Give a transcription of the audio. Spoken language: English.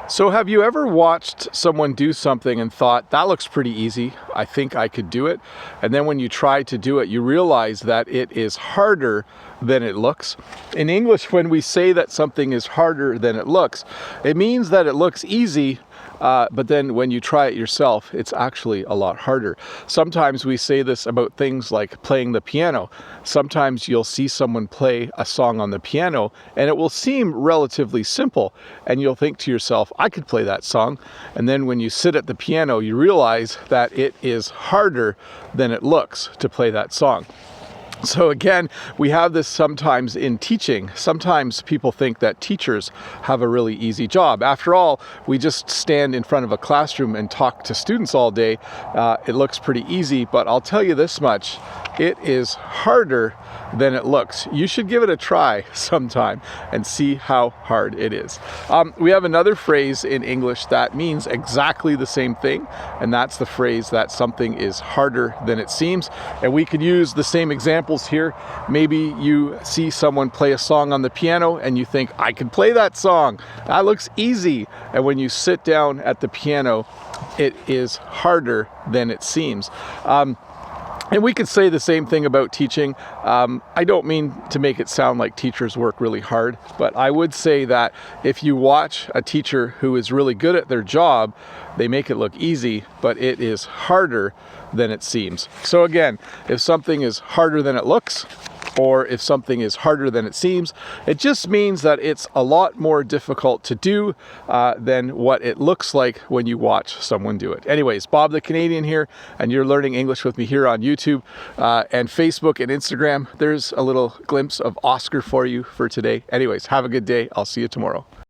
So have you ever watched someone do something and thought, that looks pretty easy, I think I could do it? And then when you try to do it, you realize that it is harder than it looks. In English, when we say that something is harder than it looks, it means that it looks easy, but then when you try it yourself, it's actually a lot harder. Sometimes we say this about things like playing the piano. Sometimes you'll see someone play a song on the piano and it will seem relatively simple, and you'll think to yourself, I could play that song. And then when you sit at the piano, you realize that it is harder than it looks to play that song. So again, we have this sometimes in teaching. Sometimes people think that teachers have a really easy job. After all, we just stand in front of a classroom and talk to students all day. It looks pretty easy, but I'll tell you this much, it is harder than it looks. You should give it a try sometime and see how hard it is. We have another phrase in English that means exactly the same thing, and that's the phrase that something is harder than it seems. And we could use the same examples here. Maybe you see someone play a song on the piano and you think, I could play that song. That looks easy. And when you sit down at the piano, it is harder than it seems. And we could say the same thing about teaching. I don't mean to make it sound like teachers work really hard, but I would say that if you watch a teacher who is really good at their job, they make it look easy, but it is harder than it seems. So again, if something is harder than it looks, or if something is harder than it seems, it just means that it's a lot more difficult to do than what it looks like when you watch someone do it. Anyways, Bob the Canadian here, and you're learning English with me here on YouTube and Facebook and Instagram. There's a little glimpse of Oscar for you for today. Anyways, have a good day. I'll see you tomorrow.